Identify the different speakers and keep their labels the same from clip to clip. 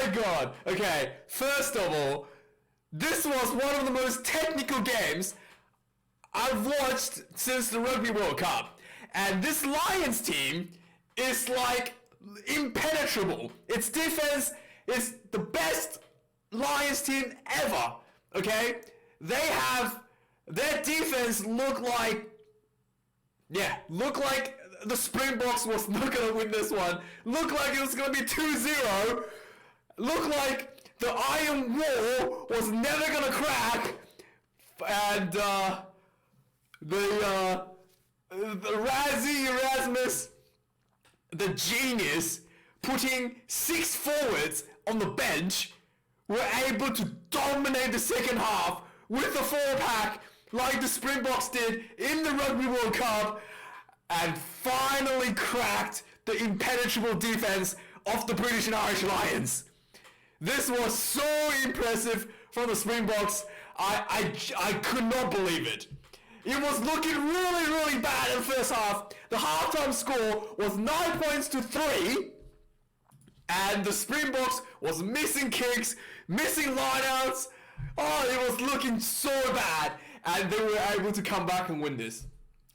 Speaker 1: my god. Okay, first of all, this was one of the most technical games I've watched since the Rugby World Cup. And this Lions team is like impenetrable. Its defense is the best Lions team ever. Okay? They have their defense look like the Springboks was not gonna win this one. Look like it was gonna be 2-0. Look like the Iron Wall was never gonna crack. And the Razzie Erasmus, the genius, putting 6 forwards on the bench, were able to dominate the second half with the 4-pack like the Springboks did in the Rugby World Cup, and finally cracked the impenetrable defense of the British and Irish Lions. This was so impressive from the Springboks. I could not believe it. It was looking really, really bad in the first half. The halftime score was 9 points to 3. And the Springboks was missing kicks, missing lineouts. Oh, it was looking so bad. And they were able to come back and win this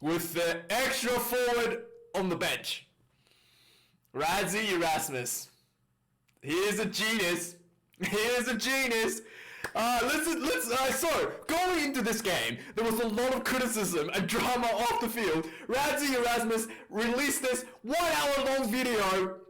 Speaker 1: with the extra forward on the bench. Razzie Erasmus. He is a genius. He is a genius. So going into this game, there was a lot of criticism and drama off the field. Razzie Erasmus released this 1 hour long video.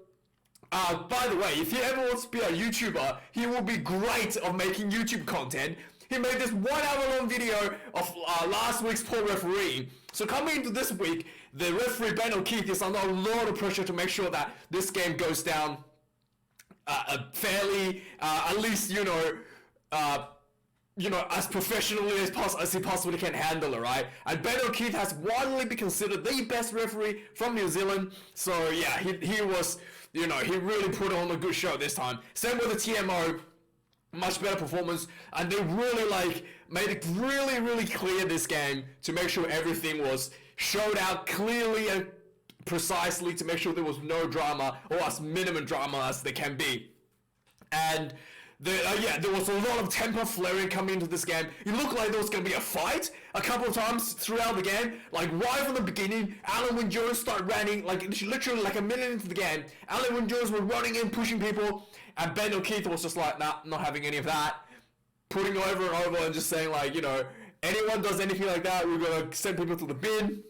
Speaker 1: By the way, if he ever wants to be a YouTuber, he will be great at making YouTube content. He made this 1 hour long video of last week's poor referee. So coming into this week, the referee Ben O'Keefe is under a lot of pressure to make sure that this game goes down fairly, at least, as professionally as he possibly can handle it, right? And Ben O'Keefe has widely been considered the best referee from New Zealand. So yeah, he was, he really put on a good show this time. Same with the TMO. Much better performance, and they really made it really, really clear this game to make sure everything was showed out clearly and precisely, to make sure there was no drama, or as minimum drama as there can be. And there was a lot of temper flaring coming into this game. It looked like there was going to be a fight a couple of times throughout the game. Like right from the beginning, Alan Wynne-Jones started running, literally a minute into the game. Alan Wynne-Jones was running in, pushing people, and Ben O'Keefe was just like, nah, not having any of that. Putting over and over and just saying anyone does anything like that, we're going to send people to the bin.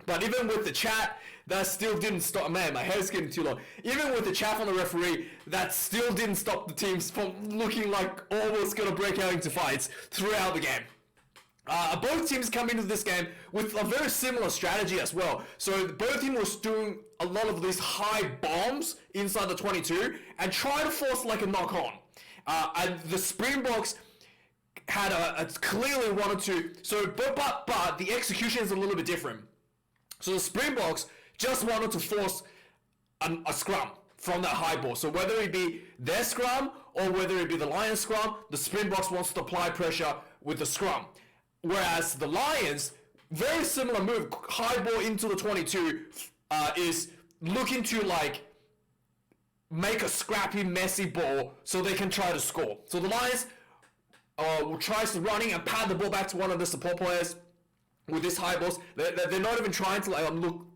Speaker 1: But even with the chat, that still didn't stop. Man, my hair's getting too long. Even with the chat from the referee, that still didn't stop the teams from looking like almost going to break out into fights throughout the game. Both teams come into this game with a very similar strategy as well. So both teams was doing a lot of these high bombs inside the 22 and try to force a knock on. And the Springboks had clearly wanted to. So, but the execution is a little bit different. So the Springboks just wanted to force a scrum from that high ball. So whether it be their scrum or whether it be the Lions scrum, the Springboks wants to apply pressure with the scrum. Whereas the Lions, very similar move, high ball into the 22, is looking to make a scrappy, messy ball so they can try to score. So the Lions tries to running and pad the ball back to one of the support players with these high balls. They're not even trying to look.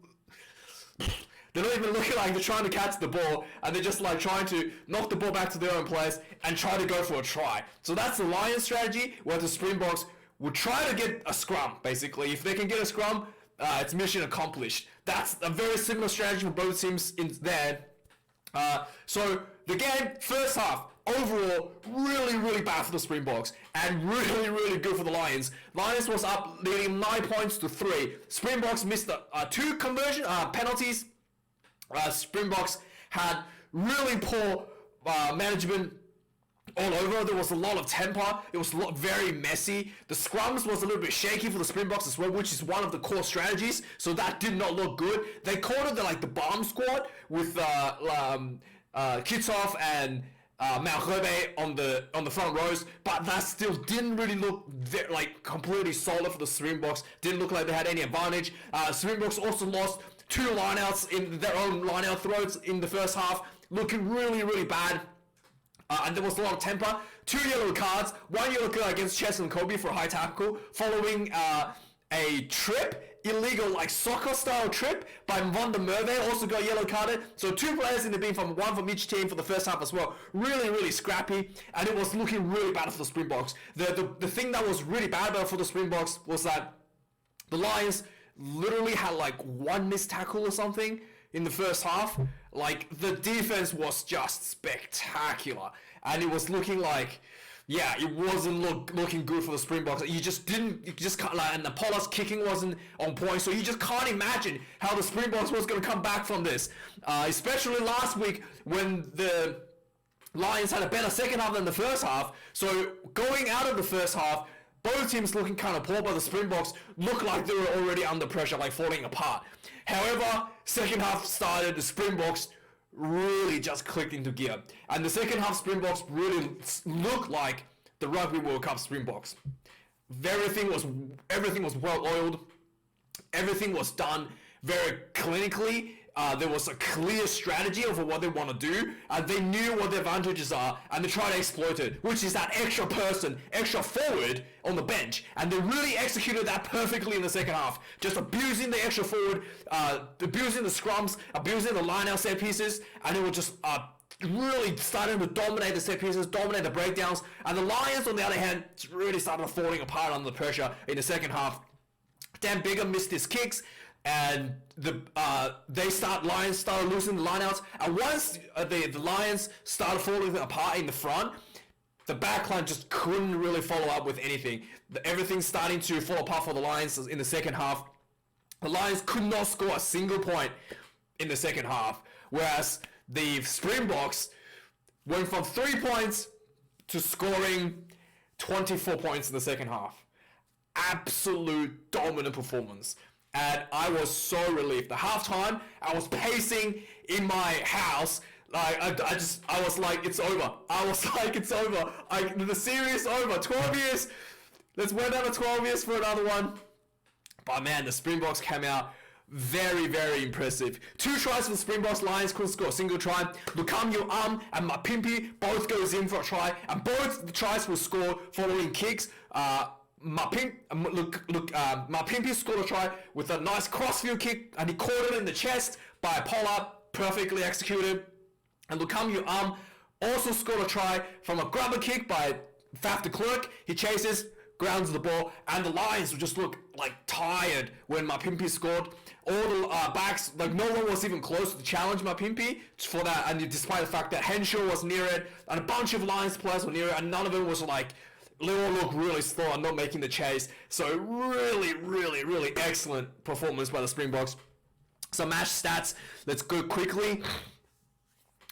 Speaker 1: They're not even looking like they're trying to catch the ball, and they're just trying to knock the ball back to their own players and try to go for a try. So that's the Lions strategy, where the Springboks would try to get a scrum, basically. If they can get a scrum, it's mission accomplished. That's a very similar strategy for both teams in there. So the game, first half, overall, really, really bad for the Springboks, and really, really good for the Lions. Lions was up, leading 9 points to 3. Springboks missed 2 conversion penalties. Springboks had really poor management all over. There was a lot of temper. It was very messy. The scrums was a little bit shaky for the Springboks as well, which is one of the core strategies. So that did not look good. They called it the bomb squad with Kitov and Malherbe on the front rows, but that still didn't really look completely solid for the Springboks. Didn't look like they had any advantage. Springboks also lost 2 lineouts in their own lineout throws in the first half, looking really, really bad. And there was a lot of temper. 2 yellow cards, 1 yellow card against Chess and Kobe for a high tackle, following a trip, illegal like soccer style trip by Van der Merwe, also got yellow carded. So 2 players in the beam, one from each team for the first half as well. Really, really scrappy, and it was looking really bad for the Springboks. The thing that was really bad about for the Springboks was that the Lions literally had like 1 missed tackle or something in the first half. Like, the defense was just spectacular, and it was looking like, yeah, it wasn't looking good for the Springboks. You just can't, like, and the Pollard's kicking wasn't on point, so you just can't imagine how the Springboks was going to come back from this. Especially last week when the Lions had a better second half than the first half. So going out of the first half, both teams looking kind of poor, but the Springboks looked like they were already under pressure, like falling apart. However, second half started, the Springboks really just clicked into gear. And the second half Springboks really looked like the Rugby World Cup Springboks. Everything was well oiled. Everything was done very clinically. There was a clear strategy of what they want to do, and they knew what their advantages are, and they try to exploit it, which is that extra person, extra forward on the bench, and they really executed that perfectly in the second half, just abusing the extra forward, abusing the scrums, abusing the line-out set pieces, and it was just really starting to dominate the set pieces, dominate the breakdowns, and the Lions, on the other hand, really started falling apart under the pressure in the second half. Dan Bigger missed his kicks, and the Lions started losing the lineouts, and once the Lions started falling apart in the front, the backline just couldn't really follow up with anything. Everything's starting to fall apart for the Lions in the second half. The Lions could not score a single point in the second half, whereas the Springboks went from 3 points to scoring 24 points in the second half. Absolute dominant performance. And I was so relieved. The halftime, I was pacing in my house. Like, I was like, it's over. I was like, it's over. The series is over. 12 years. Let's wait another 12 years for another one. But man, the Springboks came out very, very impressive. 2 tries for the Springboks. Lions couldn't score a single try. Lukamio and Mapimpi both goes in for a try, and both the tries were scored following kicks. Mapimpi scored a try with a nice crossfield kick, and he caught it in the chest by Pollard, perfectly executed. And Lukamio also scored a try from a grabber kick by Faf de Klerk. He chases, grounds the ball, and the Lions would just look like tired when Mapimpi scored. All the backs, like, no one was even close to challenge Mapimpi for that, and despite the fact that Henshaw was near it, and a bunch of Lions players were near it, and none of them was like, they all look really slow and not making the chase. So really, really, really excellent performance by the Springboks. Some match stats, let's go quickly.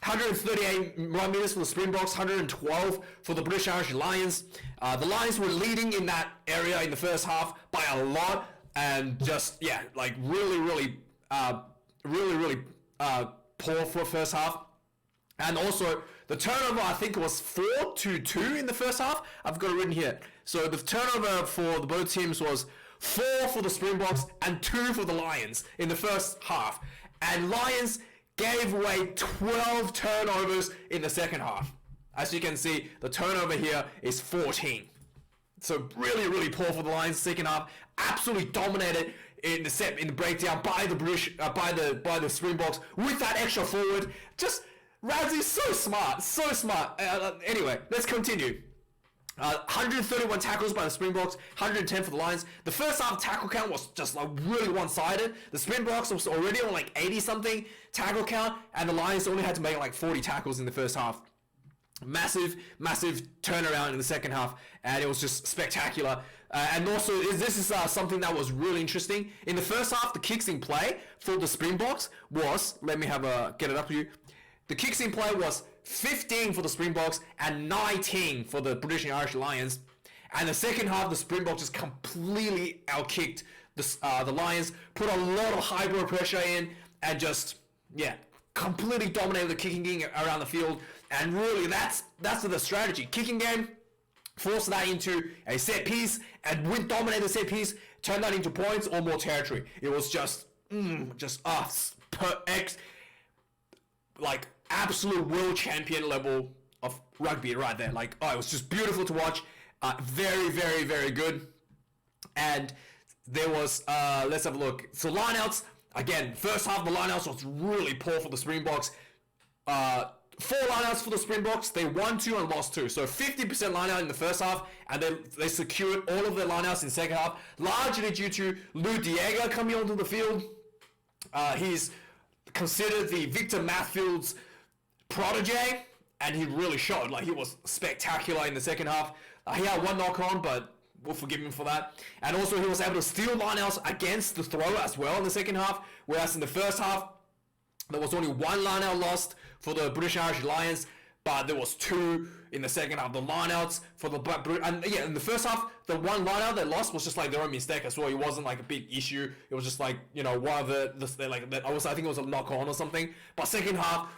Speaker 1: 138 run meters for the Springboks, 112 for the British Irish Lions. The Lions were leading in that area in the first half by a lot, and just, yeah, like really poor for the first half. And also, the turnover, I think, was 4-2 in the first half. I've got it written here. So the turnover for the both teams was 4 for the Springboks and 2 for the Lions in the first half. And Lions gave away 12 turnovers in the second half. As you can see, the turnover here is 14. So really, really poor for the Lions second half. Absolutely dominated in the breakdown by the British, by the Springboks with that extra forward. Just Ramsey's so smart. Anyway, let's continue. 131 tackles by the Springboks, 110 for the Lions. The first half tackle count was just like really one-sided. The Springboks was already on like 80-something tackle count, and the Lions only had to make like 40 tackles in the first half. Massive turnaround in the second half, and it was just spectacular. And also, this is something that was really interesting. In the first half, the kicks in play for the Springboks was, let me get it up for you. The kicks in play was 15 for the Springboks and 19 for the British and Irish Lions. And the second half, the Springboks just completely outkicked the Lions, put a lot of high blow pressure in, and just, yeah, completely dominated the kicking game around the field. And really, that's the strategy. Kicking game, force that into a set piece, and dominate the set piece, turn that into points or more territory. It was just like absolute world champion level of rugby right there. Like, it was just beautiful to watch. Very, very, very good. And there was, let's have a look. So lineouts, again, first half of the lineouts was really poor for the Springboks. 4 lineouts for the Springboks. They won 2 and lost 2. So 50% lineout in the first half, and then they secured all of their lineouts in the second half, largely due to Lou Diego coming onto the field. He's considered the Victor Matfield's protege, and he really showed. Like, he was spectacular in the second half. He had 1 knock on, but we'll forgive him for that. And also, he was able to steal lineouts against the throw as well in the second half, whereas in the first half, there was only 1 lineout lost for the British Irish Lions, but there was 2 in the second half. The lineouts for the and yeah, in the first half, the 1 lineout they lost was just like their own mistake as well. It wasn't like a big issue. It was just like, you know, one of I think it was a knock on or something. But second half,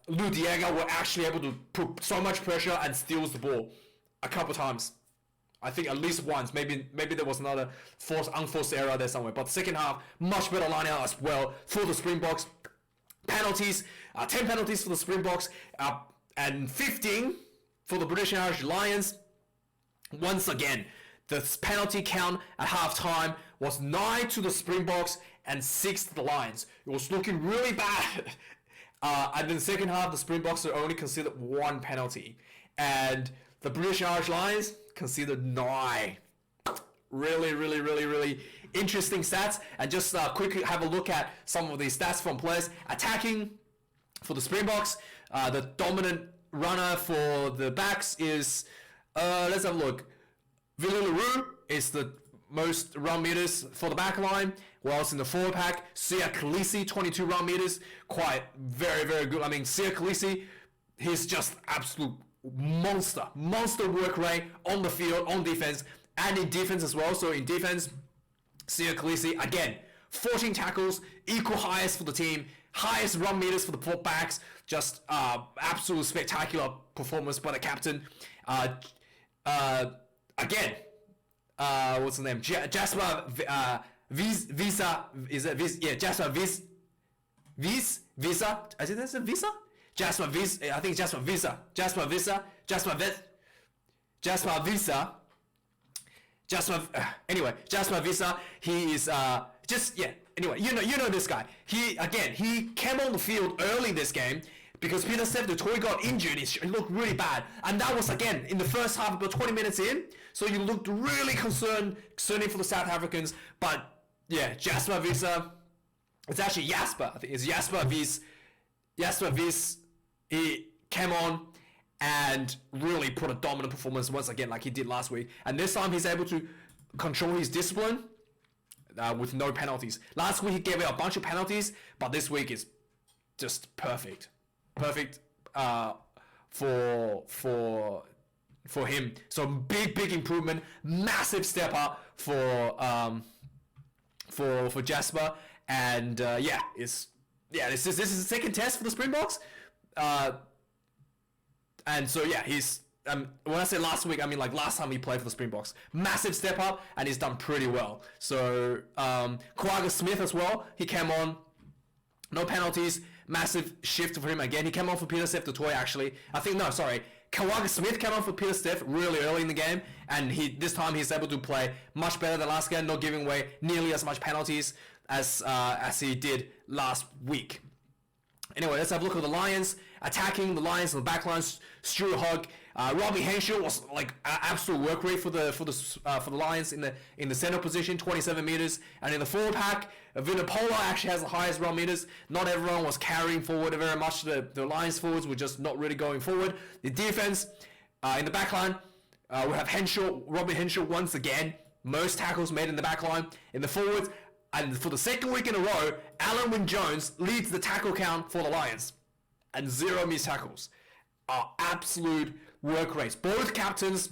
Speaker 1: Lou Diego were actually able to put so much pressure and steals the ball a couple times. I think at least once. Maybe there was another unforced error there somewhere. But second half, much better line out as well for the Springboks. Penalties, 10 penalties for the Springboks, and 15 for the British and Irish Lions. Once again, the penalty count at halftime was 9 to the Springboks and 6 to the Lions. It was looking really bad. And in the second half, the Springboks are only considered 1 penalty. And the British and Irish Lions considered 9. Really, really, really, really interesting stats. And just quickly have a look at some of these stats from players. Attacking for the Springboks, the dominant runner for the backs is, let's have a look. Villileroux is the most run meters for the back line, whilst in the forward pack, Sia Khaleesi, 22 run meters, quite very, very good. I mean, Sia Khaleesi, he's just absolute monster work rate on the field, on defense, and in defense as well. So in defense, Sia Khaleesi, again, 14 tackles, equal highest for the team, highest run meters for the fullbacks, just absolute spectacular performance by the captain. Again, what's the name? Jasper Visa, is it Visa? Yeah, Jasper Visa. I think that's a Visa. Jasper Visa. I think Jasper Visa. Jasper Visa. Anyway, Jasper Visa. He is Anyway, you know this guy. He came on the field early this game because Peter Steph, the toy, got injured. It looked really bad, and that was again in the first half, about 20 minutes in. So you looked really concerning for the South Africans. But yeah, Jasper Visa. It's actually Jasper. I think it's Jasper Vis. Jasper Vis. He came on and really put a dominant performance once again, like he did last week. And this time he's able to control his discipline with no penalties. Last week he gave out a bunch of penalties, but this week is just perfect for him. So big improvement, massive step up for Jasper. And this is the second test for the Springboks. And so yeah, he's when I say last week, I mean like last time he played for the Springboks. Massive step up, and he's done pretty well. So Kawaga Smith as well, he came on, no penalties, massive shift for him again. He came on for Peter Steph, the toy actually. Kawaga Smith came on for Peter Steph really early in the game, and this time he's able to play much better than last game, not giving away nearly as much penalties as he did last week. Anyway, let's have a look at the Lions. Attacking the Lions on the back lines, Stuart Hogg, Robbie Henshaw was like an absolute work rate for the Lions in the center position, 27 meters, and in the forward pack, Vunipola actually has the highest run meters. Not everyone was carrying forward very much. The Lions forwards were just not really going forward. The defense in the back line, we have Robbie Henshaw once again, most tackles made in the back line. In the forwards, and for the second week in a row, Alan Wynne-Jones leads the tackle count for the Lions. And 0 missed tackles. Absolute work rates. Both captains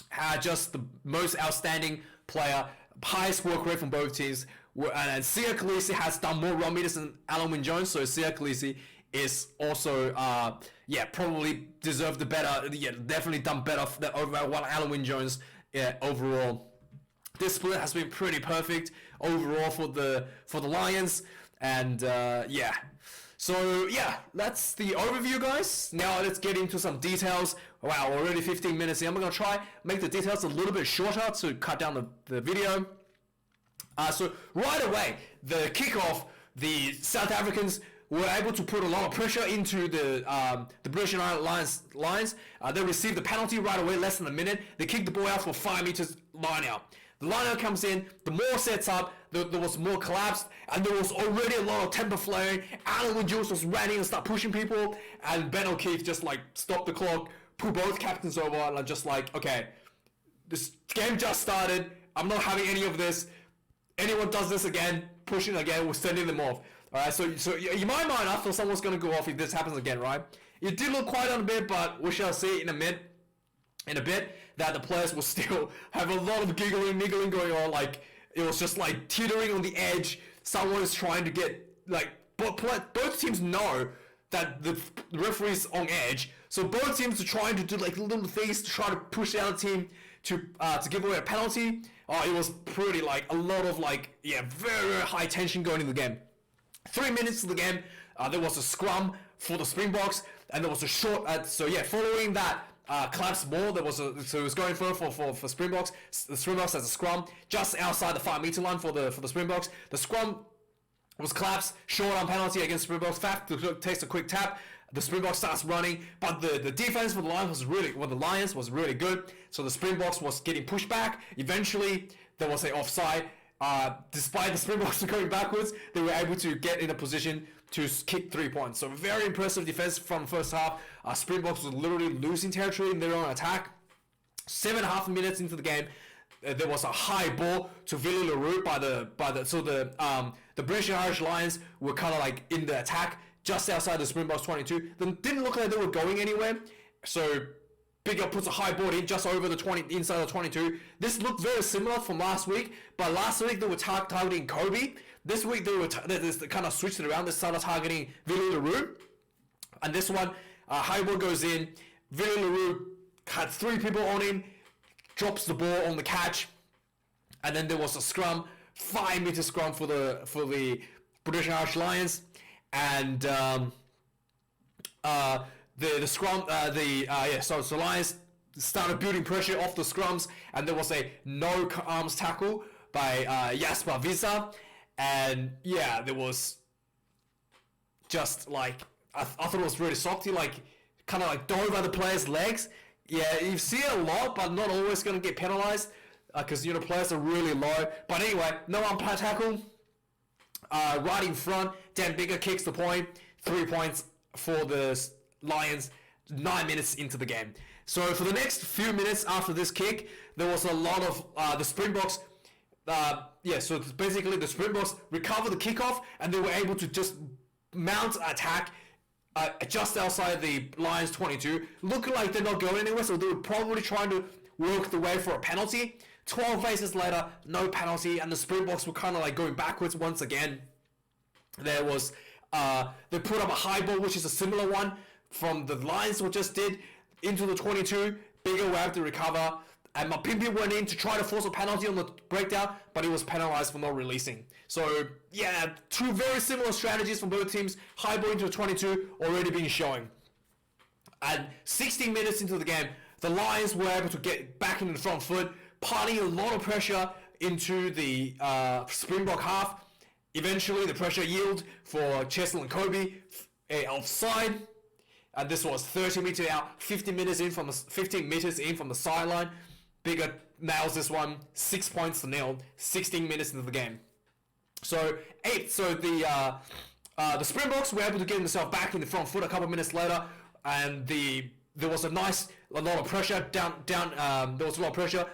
Speaker 1: had just the most outstanding player, highest work rate from both teams. And Sia Khaleesi has done more run meters than Alan Wynne-Jones, so Sia Khaleesi is also, probably deserved the better, definitely done better over Alan Wynne-Jones overall. This split has been pretty perfect overall for the Lions, and So yeah, that's the overview, guys. Now let's get into some details. Wow, already 15 minutes in. I'm gonna try make the details a little bit shorter to cut down the video. So right away, the kickoff, the South Africans were able to put a lot of pressure into the British and Ireland lines. They received the penalty right away, less than a minute. They kicked the ball out for 5 meters, line out. The line out comes in, the more sets up, there was more collapse, and there was already a lot of temper flaring. Alan Jules was running and start pushing people, and Ben O'Keefe just like stopped the clock, put both captains over, and I'm just like, okay, this game just started. I'm not having any of this. Anyone does this again, pushing again, we're sending them off. Alright, so in my mind, I thought someone's gonna go off if this happens again, right? It did look quiet on a bit, but we shall see in a bit that the players will still have a lot of giggling, niggling going on. Like, it was just like teetering on the edge. Someone is trying to get, like, both teams know that the referee's on edge, so both teams are trying to do like little things to try to push the other team to give away a penalty. It was pretty like a lot of like, yeah, very, very high tension going in the game. 3 minutes of the game, there was a scrum for the Springboks, and there was a short. Following that collapse ball, so it was going for Springboks. The Springboks has a scrum just outside the 5 meter line for the Springboks. The scrum was collapsed, short on penalty against Springboks. Faf takes a quick tap. The Springboks starts running, but the defense for the Lions was really good. So the Springboks was getting pushed back. Eventually, there was an offside. Despite the Springboks going backwards, they were able to get in a position to kick 3 points. So very impressive defense from the first half. Springboks was literally losing territory in their own attack. 7.5 minutes into the game, there was a high ball to Villy Leroux the British and Irish Lions were kind of like in the attack just outside the Springboks 22. They didn't look like they were going anywhere. So Big Up puts a high ball in just over the 20 inside the 22. This looked very similar from last week, but last week they were targeting Kobe. This week they kind of switched it around. They started targeting Villy Leroux, and this one high ball goes in. Villy Leroux had 3 people on him, drops the ball on the catch, and then there was a scrum, 5 meter scrum for the British and Irish Lions, and the scrum, so Lions started building pressure off the scrums, and there was a no arms tackle by Jasper Visa, and yeah, there was just like I thought it was really soft. He like kind of like dove by the player's legs. Yeah, you see it a lot, but not always gonna get penalized because players are really low. But anyway, no arm tackle. Right in front, Dan Bigger kicks the point. 3 points for the Lions 9 minutes into the game. So for the next few minutes after this kick, there was a lot of the Springboks. So basically the Springboks recovered the kickoff, and they were able to just mount attack just outside the Lions 22, looking like they're not going anywhere. So they were probably trying to work the way for a penalty. 12 phases later, no penalty, and the Springboks were kind of like going backwards once again. There was they put up a high ball, which is a similar one from the Lions who just did, into the 22. Bigger were able to recover, and Mapimpi went in to try to force a penalty on the breakdown, but he was penalized for not releasing. So yeah, 2 very similar strategies from both teams. High ball into the 22 already being shown. And 16 minutes into the game, the Lions were able to get back into the front foot, piling a lot of pressure into the Springbok half. Eventually, the pressure yielded for Chesil and Kobe offside, and this was 30 meters out, 15 meters in from the sideline. Bigger nails this one, 6 points to nil, 16 minutes into the game. So the Springboks were able to get themselves back in the front foot a couple of minutes later, and there was a lot of pressure down. There was a lot of pressure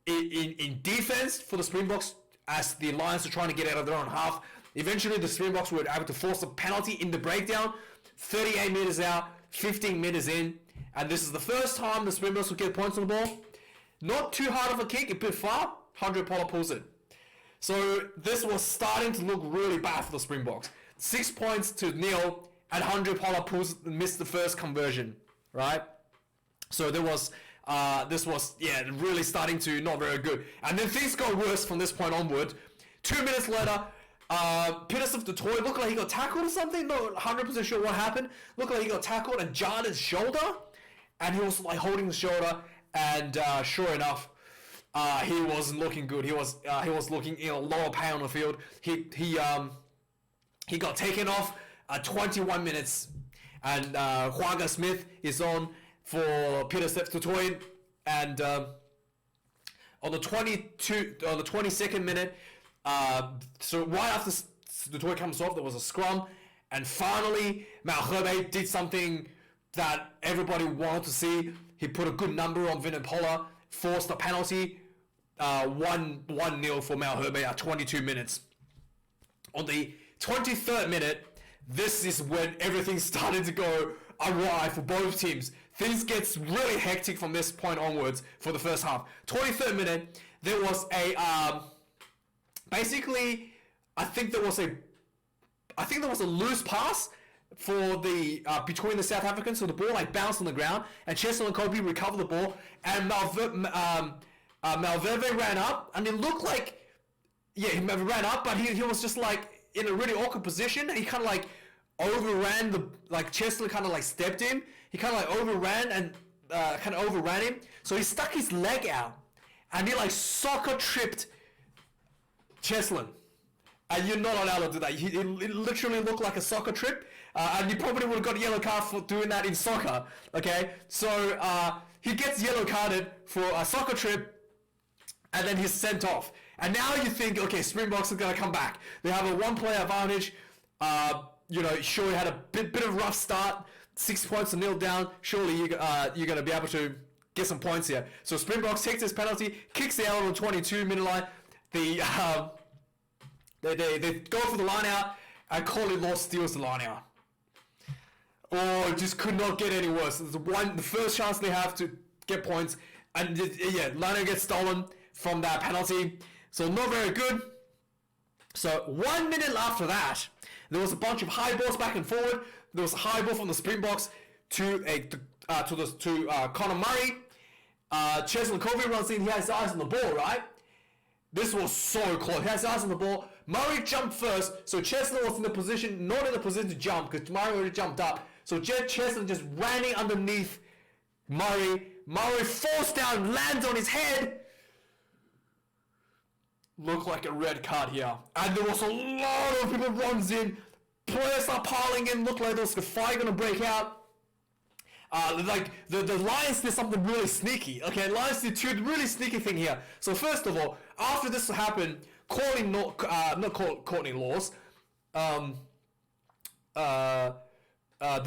Speaker 1: in defense for the Springboks as the Lions were trying to get out of their own half. Eventually, the Springboks were able to force a penalty in the breakdown. 38 meters out, 15 meters in, and this is the first time the Springboks will get points on the ball. Not too hard of a kick, a bit far. 100 Pollard pulls it. So this was starting to look really bad for the Springboks. 6 points to nil, and 100 Pollard missed the first conversion, right? So there was this was really starting to not very good. And then things got worse from this point onward. 2 minutes later, Peterson the toy looked like he got tackled or something. Not 100% sure what happened. Looked like he got tackled and jarred his shoulder, and he was like holding the shoulder. And sure enough, he wasn't looking good. He was looking in a lower pain on the field. He got taken off 21 minutes, and Huaga Smith is on for Peter Steph-Tutoin, and on the 22nd minute, so right after the toy comes off, there was a scrum, and finally Malherbe did something that everybody wanted to see. He put a good number on Vinipola, forced a penalty, 1-0 for Malherbe at 22 minutes. On the 23rd minute, this is when everything started to go awry for both teams. Things gets really hectic from this point onwards for the first half. 23rd minute, there was a basically, I think there was a loose pass for the between the South Africans, so the ball like bounced on the ground, and Cheslin and Kobe recovered the ball, and Malverde ran up, and it looked like, yeah, he ran up, but he was just like in a really awkward position. He kind of like overran Cheslin kind of like stepped him. He kind of like overran and kind of overran him, so he stuck his leg out, and he like soccer tripped Cheslin. And you're not allowed to do that. It literally looked like a soccer trip, and you probably would have got a yellow card for doing that in soccer. Okay, so he gets yellow carded for a soccer trip, and then he's sent off. And now you think, okay, Springboks are gonna come back. They have a one-player advantage. Sure, you had a bit of a rough start, 6 points to 0 down. Surely you're gonna be able to get some points here. So Springboks takes this penalty, kicks it out on the 22-minute line. They go for the line out, and Coley Law steals the line out. Oh, it just could not get any worse. It's the first chance they have to get points, and line out gets stolen from that penalty. So not very good. So 1 minute after that, there was a bunch of high balls back and forward. There was a high ball from the Springboks to Conor Murray. Cheslin Covey runs in. He has his eyes on the ball, right? This was so close. He has his eyes on the ball. Murray jumped first, so Cheslin was not in the position to jump because Murray already jumped up. So Cheslin just ran in underneath Murray. Murray falls down, lands on his head. Looked like a red card here. And there was a lot of people runs in. Players are piling in. Looked like there was a fight going to break out. The Lions did something really sneaky. Okay, Lions did two really sneaky thing here. So first of all, after this happened, Courtney Laws, the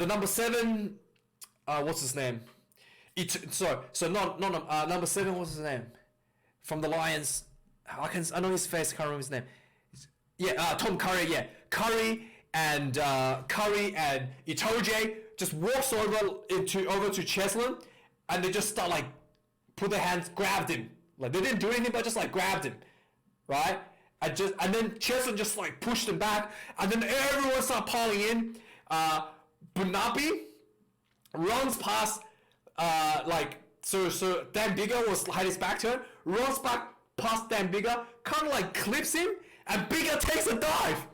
Speaker 1: number 7, what's his name? Number 7, what's his name? From the Lions, I know his face, I can't remember his name. Tom Curry, yeah. Curry and Itoje just walks over to Cheslin, and they just start like put their hands, grabbed him. Like they didn't do anything, but just like grabbed him, right? And then Cheslin just like pushed him back, and then everyone started piling in. Bunapi runs past, so Dan Bigger had his back to him, runs back past Dan Bigger, kind of like clips him, and Bigger takes a dive.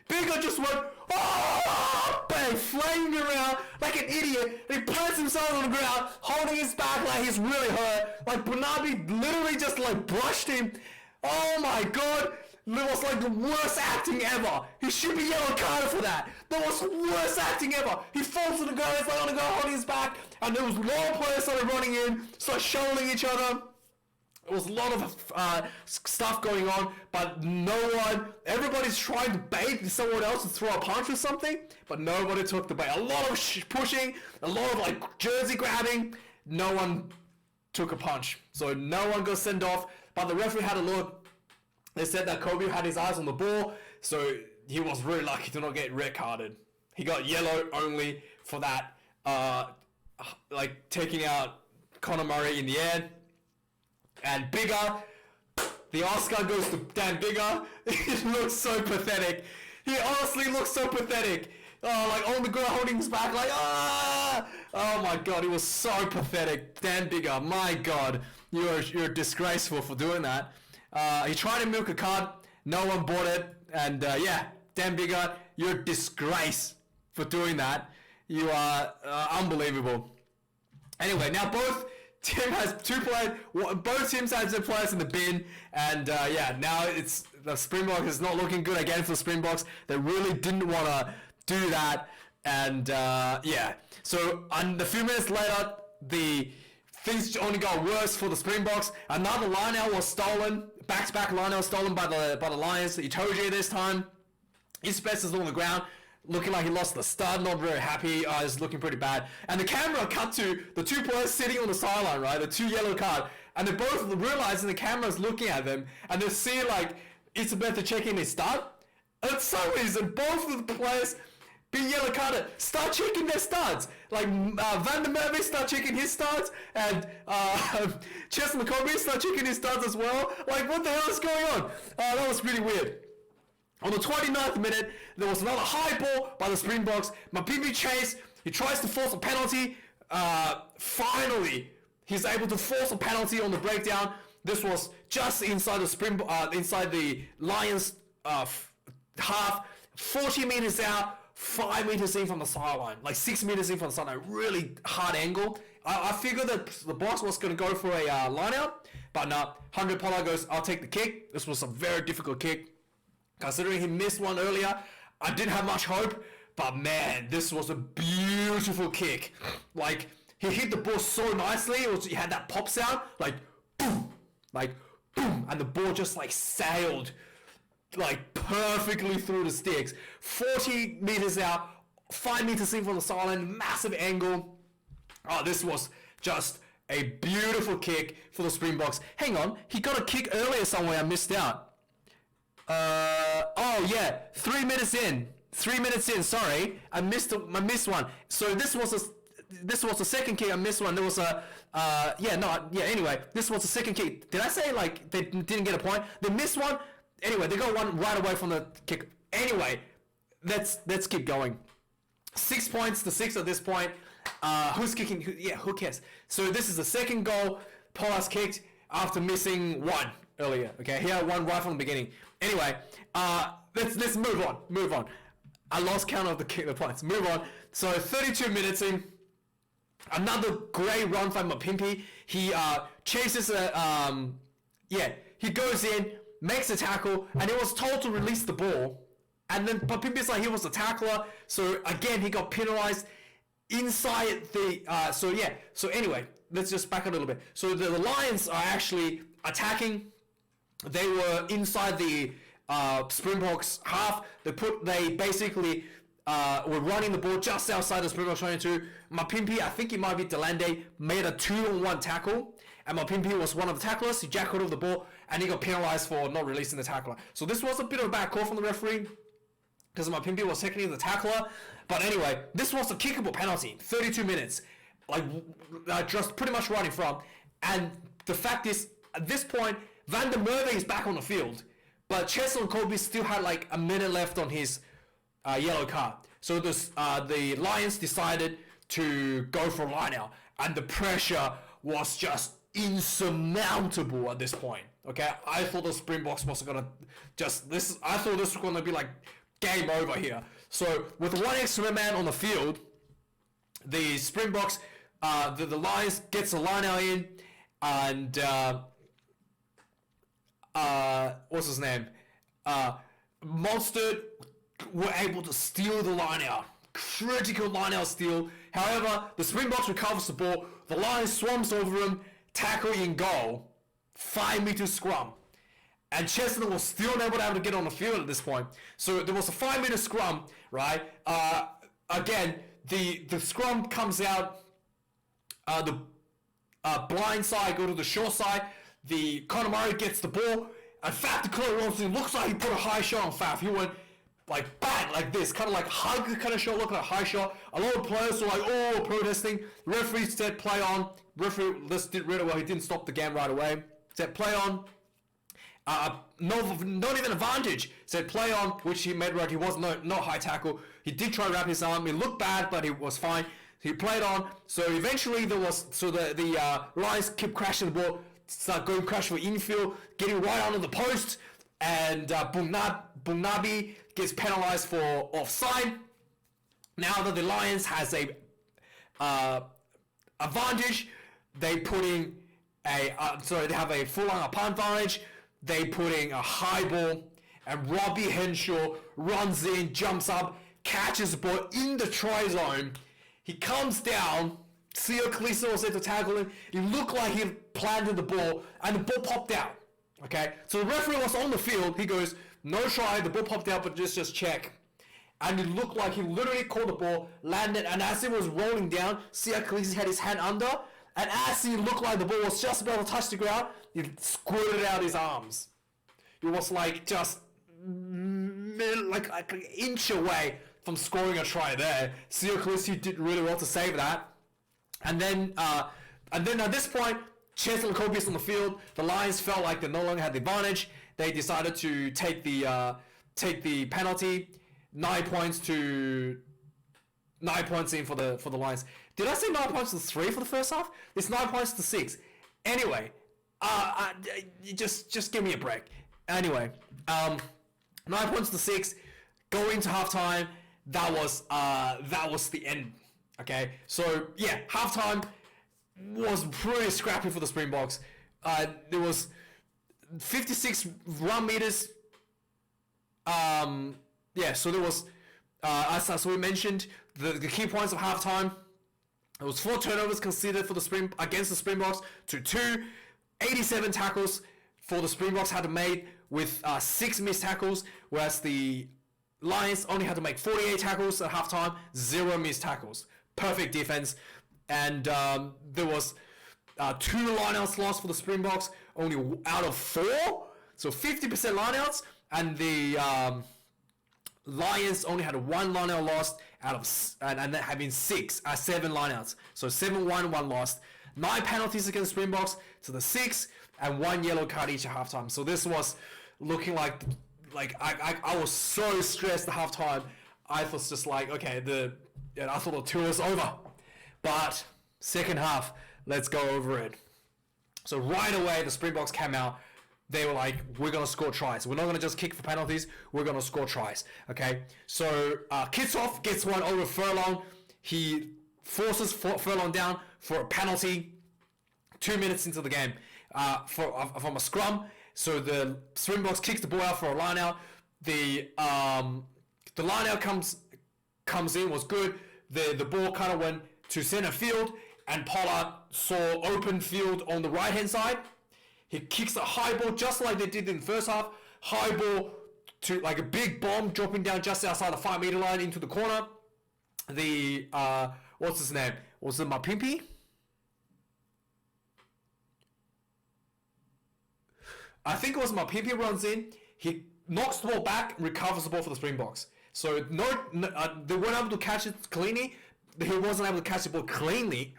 Speaker 1: Bigger just went, oh, bang, flaming around like an idiot. He plants himself on the ground, holding his back like he's really hurt. Like Bunapi literally just like brushed him. Oh my god, it was like the worst acting ever. He should be yellow carded for that. That was the worst acting ever. He falls to the ground, he's like on the ground holding his back, and there was long players started running in, started shoveling each other. There was a lot of stuff going on, but everybody's trying to bait someone else to throw a punch or something, but nobody took the bait. A lot of pushing, a lot of like jersey grabbing, no one took a punch. So no one got sent off, but the referee had a look. They said that Kobe had his eyes on the ball, so he was really lucky to not get red carded. He got yellow only for that, taking out Conor Murray in the end. And Bigger, the Oscar goes to Dan Bigger. He looks so pathetic. He honestly looks so pathetic. Like on the ground holding his back, like, ah! Oh my god, he was so pathetic. Dan Bigger, my god, you're disgraceful for doing that. He tried to milk a card, no one bought it, And yeah, Dan Biggar, you're a disgrace for doing that. You are unbelievable. Anyway, now both team has two players. Both teams have their players in the bin, and yeah, now it's the Springboks is not looking good again for the Springboks. They really didn't want to do that, and yeah. So a few minutes later, the things only got worse for the Springboks. Another line-out was stolen. Back-to-back line-out stolen by the Lions. Itoje this time. Isbeth is on the ground, looking like he lost the stud, not very happy, it's looking pretty bad. And the camera cut to the two players sitting on the sideline, right, the two yellow card, and they both realizing the camera's looking at them, and they see, like, Isabella checking his stud, and for some reason, both of the players being yellow carded start checking their studs. Like, Van der Merwe start checking his studs, and Chester McCombie start checking his studs as well. Like, what the hell is going on? That was really weird. On the 29th minute, there was another high ball by the Springboks. Mapimpi chase. He tries to force a penalty. Finally, he's able to force a penalty on the breakdown. This was just inside the inside the Lions half. 40 meters out, 5 meters in from the sideline, like 6 meters in from the sideline. Really hard angle. I figured that the boss was going to go for a line out, but no. 100 Pollard goes, I'll take the kick. This was a very difficult kick. Considering he missed one earlier, I didn't have much hope, but man, this was a beautiful kick. Like, he hit the ball so nicely, he had that pop sound, like, boom, and the ball just, like, sailed, like, perfectly through the sticks. 40 meters out, 5 meters in from the sideline, massive angle. Oh, this was just a beautiful kick for the Springboks. Hang on, he got a kick earlier somewhere, I missed out. Oh yeah, 3 minutes in. 3 minutes in. Sorry, I missed one. So this was the second kick. I missed one. There was a Anyway, this was the second kick. Did I say like they didn't get a point? They missed one. Anyway, they got one right away from the kick. Anyway, let's keep going. 6 points to 6 at this point. Who's kicking? Who cares? So this is the second goal Pollard's kicked after missing one earlier. Okay, he had one right from the beginning. Anyway, let's move on. I lost count of the points. Move on. So 32 minutes in, another great run by Mapimpi. He chases he goes in, makes a tackle, and he was told to release the ball. And then Mapimpi's like he was a tackler, so again he got penalized inside the. So anyway, let's just back a little bit. So the Lions are actually attacking. They were inside the Springboks half. They basically were running the ball just outside the Springboks 22. Mapimpi, I think it might be Delande, made a 2-on-1 tackle. And Mapimpi was one of the tacklers. He jacked hold of the ball and he got penalized for not releasing the tackler. So this was a bit of a bad call from the referee because Mapimpi was technically the tackler. But anyway, this was a kickable penalty. 32 minutes. Like, just pretty much right in front. And the fact is, at this point, Van der Merwe is back on the field, but Cheslin Colby still had like a minute left on his yellow card. So the Lions decided to go for a line-out, and the pressure was just insurmountable at this point. Okay, I thought the Springboks was gonna I thought this was gonna be like game over here. So with one extra man on the field, the Springboks, the Lions gets a line-out in, and what's his name? Monster were able to steal the line out. Critical line out steal. However, the Springboks recovers the ball. The Lions swarms over him, tackle in goal. 5 meter scrum. And Chestnut was still unable to get on the field at this point. So there was a 5 meter scrum, right? Again, the scrum comes out. The blind side go to the short side. The Conor Murray gets the ball, and Faf de Klerk Robinson looks like he put a high shot on Faf. He went like bang, like this, kind of like hug kind of shot, look like a high shot. A lot of players were like, protesting. Referee said play on. Referee did really well. He didn't stop the game right away. Said play on. Not even advantage. Said play on, which he made right. He was no high tackle. He did try to wrap his arm. It looked bad, but it was fine. He played on. So eventually the Lions kept crashing the ball. Start going crash for infield, getting right under the post. and Bungnabi gets penalized for offside. Now that the Lions has a advantage, they putting they have a full-on upon advantage. They putting a high ball, and Robbie Henshaw runs in, jumps up, catches the ball in the try zone. He comes down. Theo Cleese was there to tackle him. It looked like he planted the ball, and the ball popped out. Okay, so the referee was on the field. He goes, no try. The ball popped out, but just check. And it looked like he literally caught the ball, landed, and as it was rolling down, Theo Cleese had his hand under, and as he looked like the ball was just about to touch the ground, he squirted out his arms. It was like just like an inch away from scoring a try there. Theo Cleese did really well to save that. And then at this point, Chancellor Kobe is on the field. The Lions felt like they no longer had the advantage. They decided to take the penalty. 9 points in for the Lions. Did I say 9 points to 3 for the first half? It's 9 points to 6. Anyway, just give me a break. Anyway, 9 points to 6. Going to halftime. That was the end. Okay, so yeah, halftime was pretty scrappy for the Springboks. There was 56 run meters. So there was, as we mentioned, the key points of halftime. There was 4 turnovers considered for against the Springboks to 2. 87 tackles for the Springboks had to make with 6 missed tackles, whereas the Lions only had to make 48 tackles at halftime, 0 missed tackles. Perfect defense. And there was 2 lineouts lost for the Springboks, only out of 4. So 50% lineouts, and the Lions only had 1 lineout lost out of and having 7 lineouts. So 7-1, 1 lost. 9 penalties against Springboks to the 6, and 1 yellow card each at halftime. So this was looking like I was so stressed at halftime. I was just like, okay, I thought the tour was over. But second half, let's go over it. So right away, the Springboks came out. They were like, we're going to score tries. We're not going to just kick for penalties. We're going to score tries. Okay? So Kitshoff gets one over Furlong. He forces Furlong down for a penalty 2 minutes into the game from a scrum. So the Springboks kicks the ball out for a line out. The line out comes in, was good. The ball kind of went to center field, and Pollard saw open field on the right hand side. He kicks a high ball just like they did in the first half. High ball to like a big bomb dropping down just outside the 5 meter line into the corner. The what's his name? Was it Mapimpi? I think it was Mapimpi runs in. He knocks the ball back, recovers the ball for the Springboks. So they weren't able to catch it cleanly. He wasn't able to catch the ball cleanly.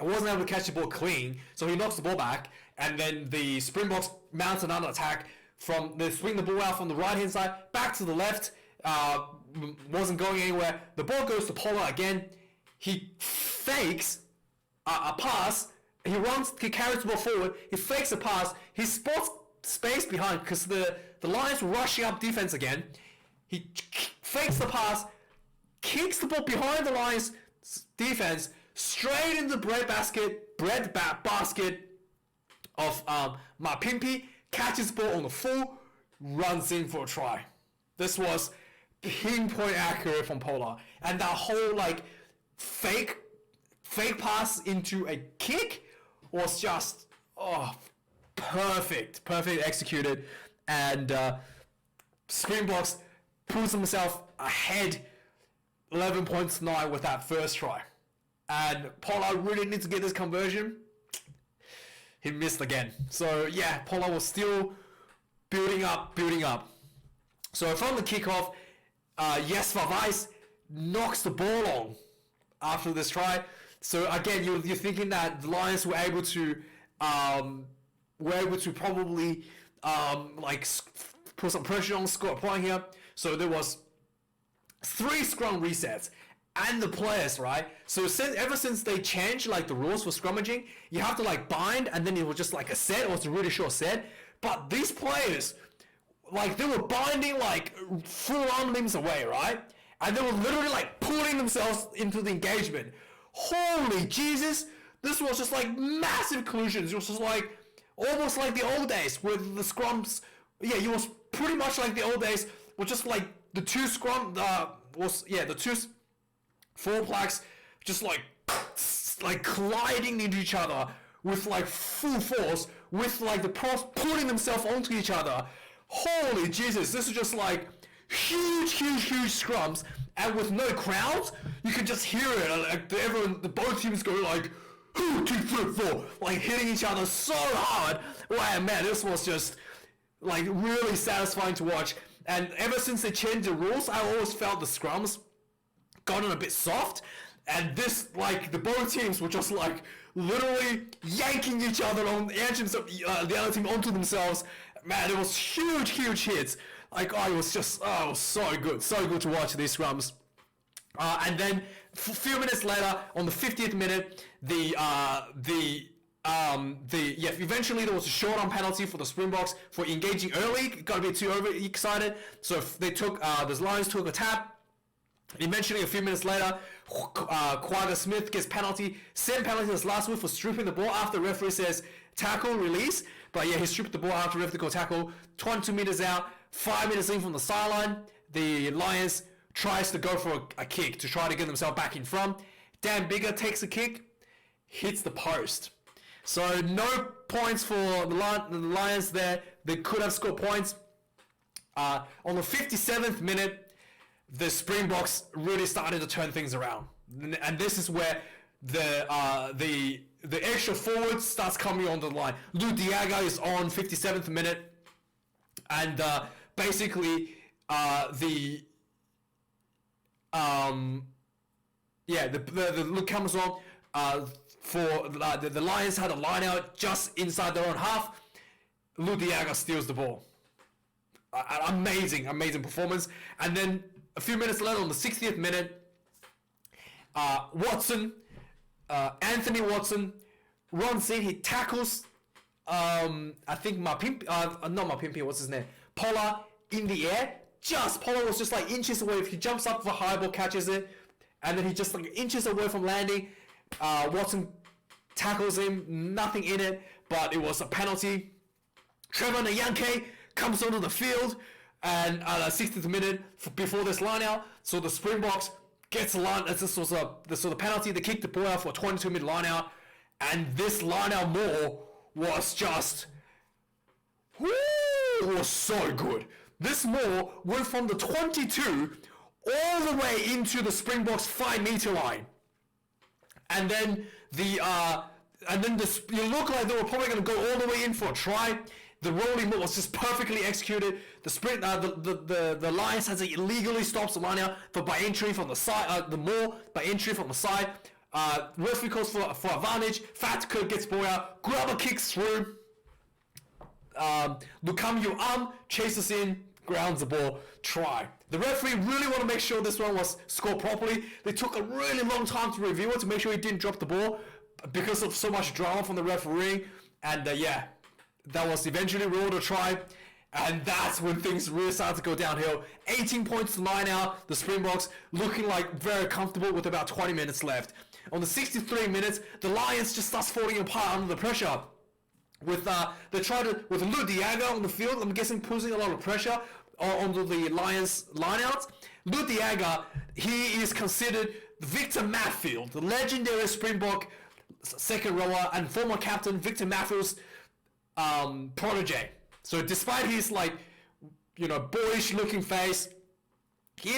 Speaker 1: Wasn't able to catch the ball clean, so he knocks the ball back, and then the Springboks mount another attack they swing the ball out from the right hand side back to the left. Wasn't going anywhere. The ball goes to Pollard again. He fakes a pass. He carries the ball forward. He fakes a pass. He spots space behind because the Lions were rushing up defense again. He fakes the pass, kicks the ball behind the Lions defense, straight into the bread basket of Mapimpi, catches the ball on the full, runs in for a try. This was pinpoint accurate from Pollard. And that whole fake pass into a kick was just perfect executed. And Springboks pulls himself ahead 11 points to 9 with that first try. And Pollard really needs to get this conversion. He missed again. So yeah, Pollard was still building up. So from the kickoff, Yes Vavais knocks the ball on after this try. So again, you're thinking that the Lions were able to probably put some pressure on, score a point here. So there was 3 scrum resets. and the players, right? So ever since they changed like the rules for scrummaging, you have to like bind, and then it was just like a set, or it's a really short set. But these players, like they were binding like full arm limbs away, right? And they were literally like pulling themselves into the engagement. Holy Jesus! This was just like massive collisions. It was just like almost like the old days with the scrums. Yeah, it was pretty much like the old days with just like the two the two four blacks just like colliding into each other with like full force, with like the pros pulling themselves onto each other. Holy Jesus, this is just like huge scrums, and with no crowds, you can just hear it. Like both teams go like 2, 3, 4, like hitting each other so hard. Wow, man, this was just like really satisfying to watch. And ever since they changed the rules, I always felt the scrums gotten a bit soft, and this like the both teams were just like literally yanking each other on the other team onto themselves. Man, it was huge hits. Like, it was just so good to watch these scrums. And then a few minutes later, on the 50th minute, eventually there was a short-on penalty for the Springboks for engaging early. Got a bit too overexcited, so they took the Lions took a tap. Eventually, a few minutes later, Quagga Smith gets penalty. Same penalty as last week for stripping the ball after the referee says tackle, release. But yeah, he stripped the ball after the referee go tackle. 22 meters out, 5 meters in from the sideline. The Lions tries to go for a kick to try to get themselves back in front. Dan Bigger takes a kick, hits the post. So no points for the Lions there. They could have scored points. On the 57th minute, the Springboks really started to turn things around, and this is where the extra forward starts coming on the line. Lou Diaga is on 57th minute, and basically the Luke comes on for the Lions had a line out just inside their own half. Lou Diaga steals the ball. Amazing performance. And then a few minutes later, on the 60th minute, Anthony Watson runs in. He tackles, I think what's his name? Pollard in the air. Pollard was just like inches away. If he jumps up for high ball, catches it, and then he just like inches away from landing. Watson tackles him, nothing in it, but it was a penalty. Trevor Nyanke comes onto the field, and at the 60th minute before this line out, so the Springboks gets a line. This was the penalty. They kicked the ball out for a 22-minute line out, and this line out more was just was so good. This more went from the 22 all the way into the Springboks 5-meter line, and then you look like they were probably going to go all the way in for a try. The rolling ball was just perfectly executed. The Lions has illegally stops the line out by entry from the side. By entry from the side. Referee calls for advantage. Fatka gets ball out. Grubber kicks through. Lukam chases in, grounds the ball, try. The referee really want to make sure this one was scored properly. They took a really long time to review it to make sure he didn't drop the ball because of so much drama from the referee. And that was eventually ruled a try, and that's when things really started to go downhill. 18 points to 9 out. The Springboks looking like very comfortable with about 20 minutes left. On the 63 minutes, the Lions just starts falling apart under the pressure. With Lou Diaga on the field, I'm guessing posing a lot of pressure onto the Lions lineouts. Lou Diaga, he is considered Victor Matfield, the legendary Springbok second rower and former captain Victor Matfield's protege. So despite his boyish looking face, he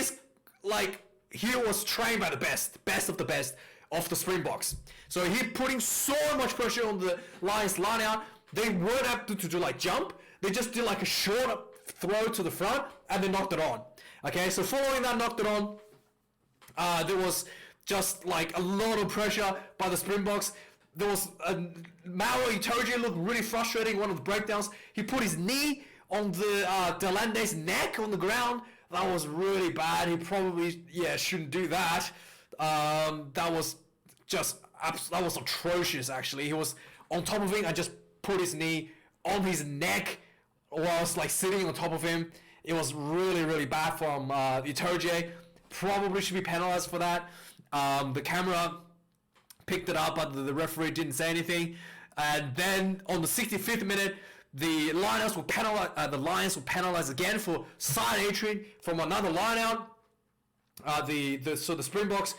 Speaker 1: was trained by the best of the best of the Springboks. So he putting so much pressure on the Lions line out. They weren't able to do jump. They just did a short throw to the front and they knocked it on. Okay, so following that knocked it on, there was just a lot of pressure by the Springboks. There was Mao Itoje looked really frustrating. One of the breakdowns, he put his knee on the Delande's neck on the ground. That was really bad. He probably shouldn't do that. That was that was atrocious. Actually, he was on top of him and just put his knee on his neck whilst like sitting on top of him. It was really, really bad from Itoje. Probably should be penalized for that. The camera picked it up, but the referee didn't say anything. And then on the 65th minute, the Lions were penalized again for side entry from another line out. So the Springboks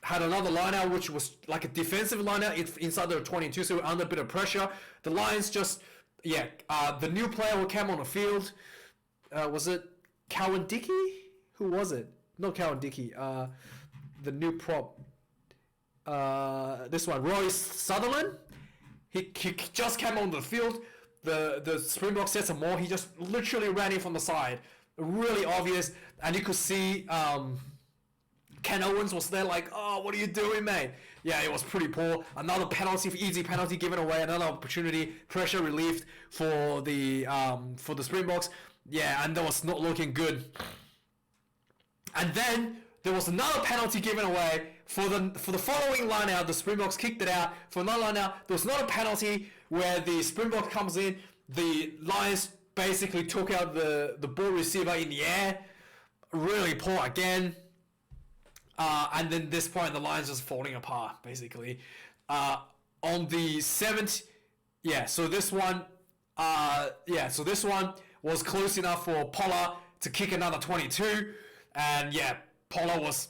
Speaker 1: had another line out, which was like a defensive line out inside their 22, so under a bit of pressure. The Lions just, the new player who came on the field, was it Cowan Dickey? Who was it? Not Cowan Dickey. The new prop. This one, Royce Sutherland. He just came on the field. The Springboks set some more. He just literally ran in from the side. Really obvious. And you could see Ken Owens was there like, oh, what are you doing, mate? Yeah, it was pretty poor. Another penalty, easy penalty given away. Another opportunity, pressure relieved for the Springboks. Yeah, and that was not looking good. And then there was another penalty given away for the following line out. The Springboks kicked it out for another line out. There was not a penalty where the Springbok comes in. The Lions basically took out the ball receiver in the air. Really poor again. And then this point, the Lions just falling apart basically. On the 7th, so this one was close enough for Pollard to kick another 22, and Pollard was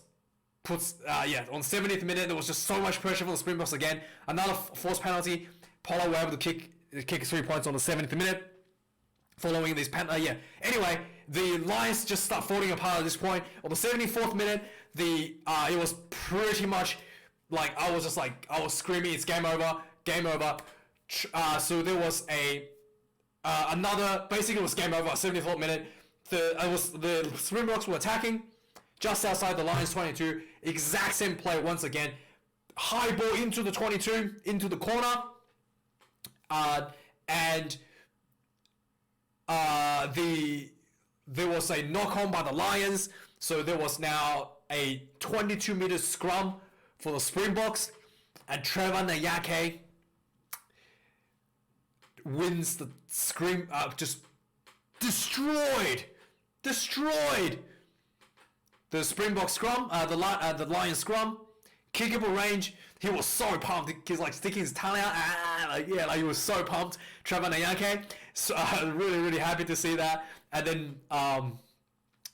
Speaker 1: on the 70th minute. There was just so much pressure from the Springboks again. Another forced penalty. Pollard were able to kick 3 points on the 70th minute. Following these Anyway, the Lions just start falling apart at this point. On the 74th minute, it was pretty much like I was screaming, it's game over. So there was basically it was game over at 74th minute. The Springboks were attacking just outside the Lions 22. Exact same play once again. High ball into the 22, into the corner. And there was a knock on by the Lions. So there was now a 22-meter scrum for the Springboks. And Trevor Nayake wins the scrum, just destroyed the Springbok scrum, the Lions scrum, kickable range. He was so pumped. He's like sticking his tongue out, he was so pumped. Trevor Nayake, so really, really happy to see that. And then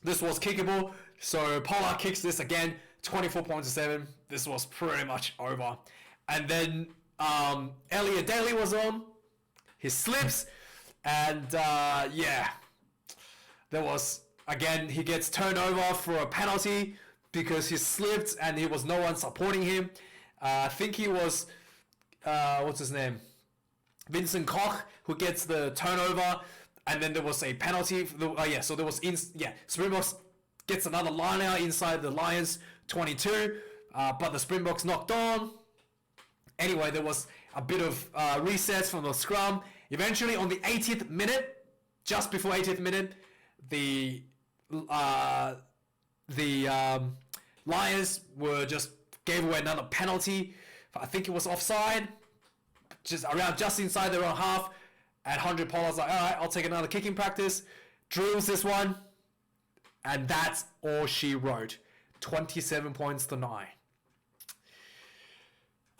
Speaker 1: this was kickable. So Pollard kicks this again, 24 points to 7. This was pretty much over. And then Elliot Daly was on. He slips, and there was, again, he gets turned over for a penalty because he slipped and there was no one supporting him. I think he was, what's his name? Vincent Koch, who gets the turnover, and then there was a penalty. So there was, Springboks gets another line out inside the Lions 22, but the Springboks knocked on. Anyway, there was a bit of recess from the scrum. Eventually, on the 80th minute, just before 80th minute, the Lions gave away another penalty. I think it was offside, just inside their own half. At 100, Pollard's like, all right, I'll take another kicking practice. Drills this one, and that's all she wrote. 27 points to 9.